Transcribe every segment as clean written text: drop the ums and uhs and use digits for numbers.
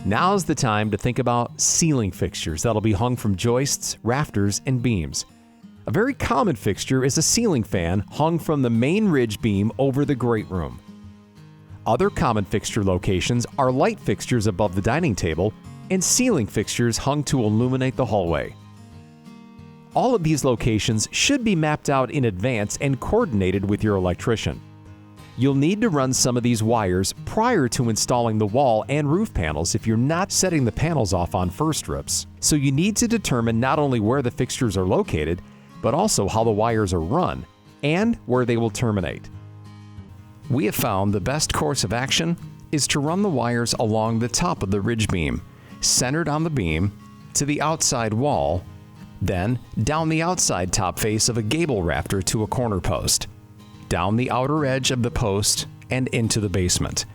Now's the time to think about ceiling fixtures that'll be hung from joists, rafters, and beams. A very common fixture is a ceiling fan hung from the main ridge beam over the great room. Other common fixture locations are light fixtures above the dining table and ceiling fixtures hung to illuminate the hallway. All of these locations should be mapped out in advance and coordinated with your electrician. You'll need to run some of these wires prior to installing the wall and roof panels if you're not setting the panels off on first rips. So you need to determine not only where the fixtures are located, but also how the wires are run and where they will terminate. We have found the best course of action is to run the wires along the top of the ridge beam, centered on the beam, to the outside wall, then down the outside top face of a gable rafter to a corner post, down the outer edge of the post, and into the basement.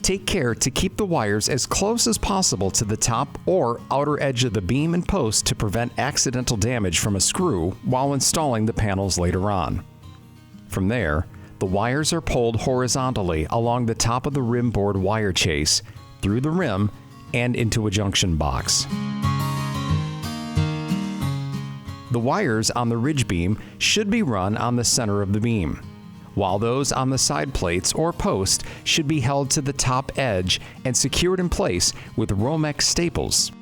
Take care to keep the wires as close as possible to the top or outer edge of the beam and post to prevent accidental damage from a screw while installing the panels later on. From there, the wires are pulled horizontally along the top of the rim board wire chase, through the rim, and into a junction box. The wires on the ridge beam should be run on the center of the beam, while those on the side plates or post should be held to the top edge and secured in place with Romex staples.